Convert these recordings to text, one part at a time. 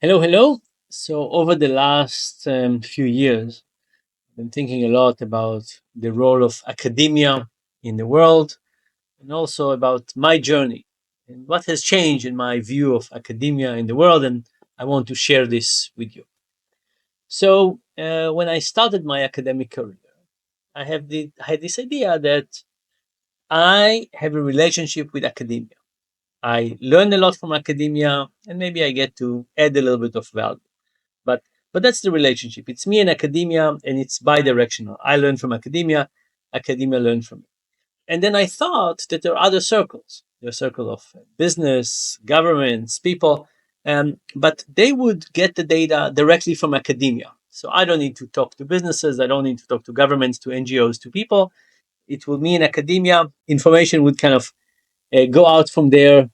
Hello, hello. So, over the last few years, I've been thinking a lot about the role of academia in the world and also about my journey and what has changed in my view of academia in the world. And I want to share this with you. So, when I started my academic career, I had this idea that I have a relationship with academia. I learn a lot from academia, and maybe I get to add a little bit of value. But but that's the relationship. It's me and academia, and it's bi-directional. I learn from academia, academia learn from me. And then I thought that there are other circles. There's a circle of business, governments, people, but they would get the data directly from academia. So I don't need to talk to businesses. I don't need to talk to governments, to NGOs, to people. It will me in academia. Information would kind of go out from there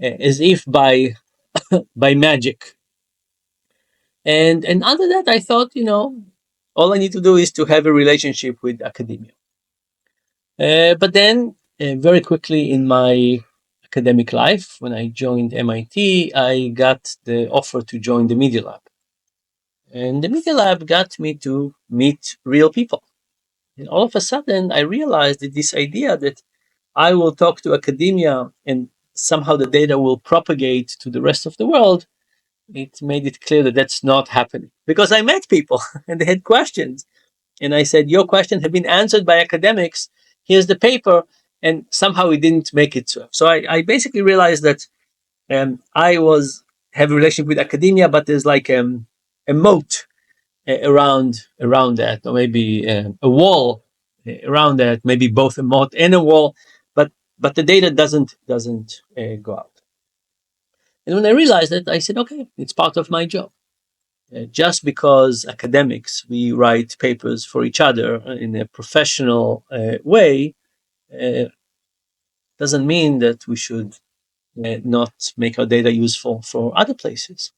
as if by magic. And under that, I thought, all I need to do is to have a relationship with academia. But then, very quickly in my academic life, when I joined MIT, I got the offer to join the Media Lab. And the Media Lab got me to meet real people. And all of a sudden, I realized that this idea that I will talk to academia and somehow the data will propagate to the rest of the world, it made it clear that that's not happening because I met people and they had questions. And I said, your question have been answered by academics. Here's the paper. And somehow it didn't make it so. So I basically realized that I was have a relationship with academia, but there's like a moat around that, or maybe a wall around that, maybe both a moat and a wall, but the data doesn't go out. And when I realized that, I said, okay, it's part of my job. Just because academics we write papers for each other in a professional way uh, doesn't mean that we should not make our data useful for other places.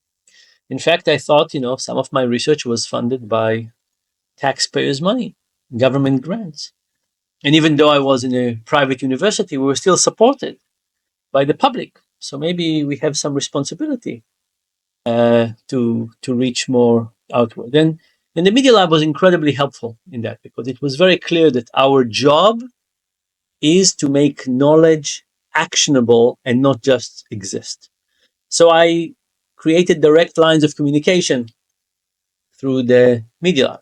In fact, I thought some of my research was funded by taxpayers' money, government grants, and even though I was in a private university, we were still supported by the public. So maybe we have some responsibility to reach more outward. And the Media Lab was incredibly helpful in that because it was very clear that our job is to make knowledge actionable and not just exist. So I created direct lines of communication through the Media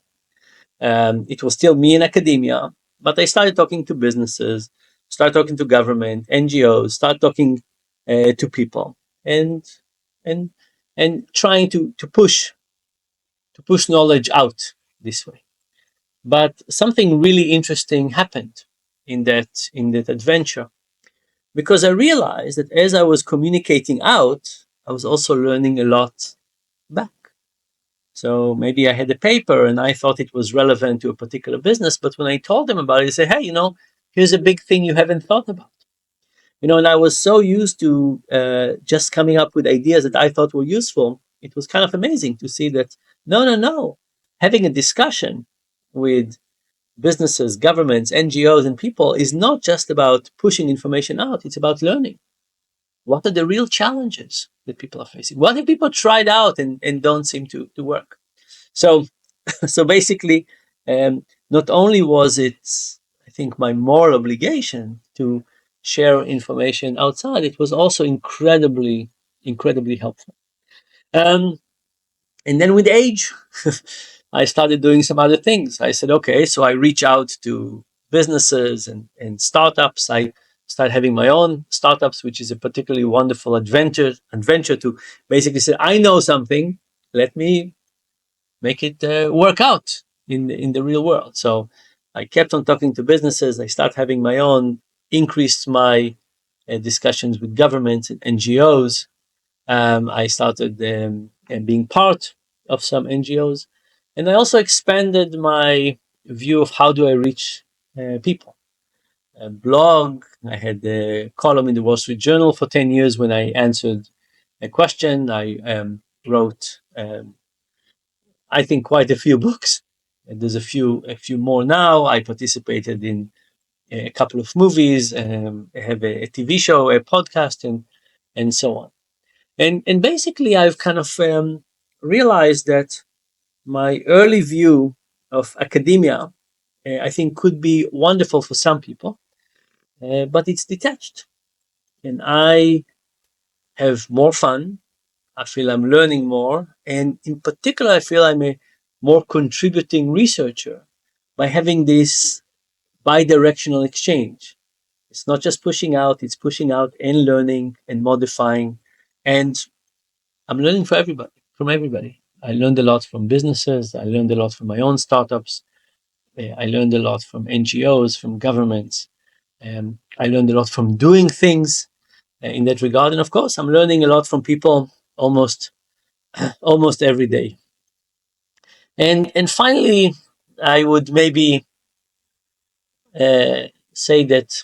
Lab. It was still me in academia, but I started talking to businesses, started talking to government, NGOs, started talking to people, and and and trying to push knowledge out this way. But something really interesting happened in that adventure because I realized that as I was communicating out, I was also learning a lot back. So maybe I had a paper and I thought it was relevant to a particular business, but when I told them about it, they say, "Hey, here's a big thing you haven't thought about." And I was so used to just coming up with ideas that I thought were useful. It was kind of amazing to see that no, no, no, having a discussion with businesses, governments, NGOs, and people is not just about pushing information out. It's about learning. What are the real challenges that people are facing? What have people tried out and don't seem to work? So, so basically, not only was it, I think, my moral obligation to share information outside, it was also incredibly helpful. Um, and then with age, I started doing some other things. I said, okay, so I reach out to businesses and startups. I start having my own startups, which is a particularly wonderful adventure to basically say, I know something, let me make it work out in the real world. So I kept on talking to businesses. I start having my own, increased my discussions with governments and NGOs. I started being part of some NGOs, and I also expanded my view of how do I reach people. A blog. I had a column in the Wall Street Journal for 10 years when I answered a question. I wrote, I think, quite a few books. And there's a few more now. I participated in a couple of movies. I have a TV show, a podcast, and so on. And basically, I've kind of realized that my early view of academia, I think, could be wonderful for some people, but it's detached. And I have more fun. I feel I'm learning more. And in particular, I feel I'm a more contributing researcher by having this bi directional exchange. It's not just pushing out, it's pushing out and learning and modifying. And I'm learning for everybody, from everybody. I learned a lot from businesses. I learned a lot from my own startups. I learned a lot from NGOs, from governments. I learned a lot from doing things in that regard. And of course, I'm learning a lot from people almost almost every day. And finally, I would maybe say that,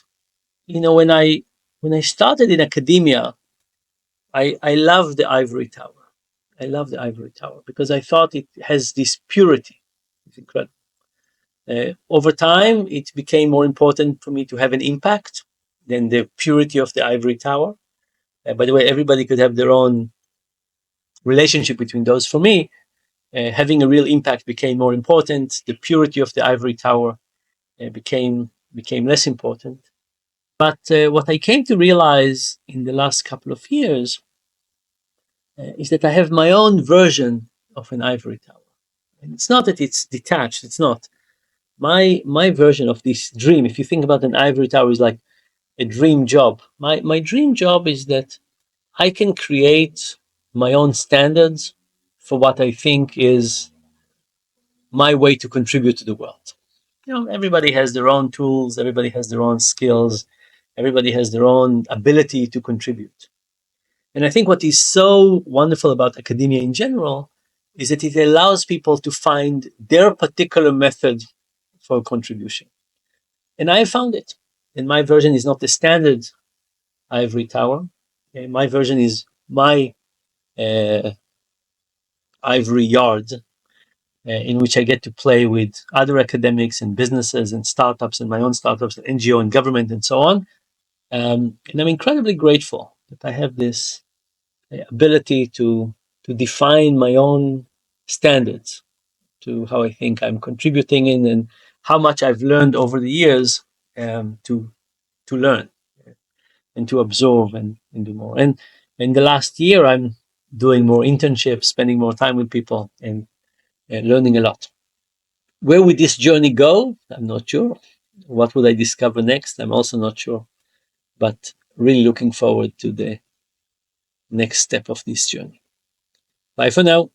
when I started in academia, I love the ivory tower. I love the ivory tower because I thought it has this purity. It's incredible. Over time, it became more important for me to have an impact than the purity of the ivory tower. By the way, everybody could have their own relationship between those. For me, having a real impact became more important. The purity of the ivory tower became less important. But what I came to realize in the last couple of years is that I have my own version of an ivory tower. And it's not that it's detached. It's not. My version of this dream. If you think about an ivory tower, is like a dream job. My dream job is that I can create my own standards for what I think is my way to contribute to the world. Everybody has their own tools, everybody has their own skills, everybody has their own ability to contribute. And I think what is so wonderful about academia in general is that it allows people to find their particular method for contribution. And I found it. And my version is not the standard ivory tower. My version is my uh, ivory yard, in which I get to play with other academics and businesses and startups and my own startups, and NGO and government and so on. And I'm incredibly grateful that I have this ability to define my own standards to how I think I'm contributing in, and how much I've learned over the years, to learn and to absorb and do more. And in the last year, I'm doing more internships, spending more time with people, and learning a lot. Where would this journey go? I'm not sure. What will I discover next? I'm also not sure. But really looking forward to the next step of this journey. Bye for now.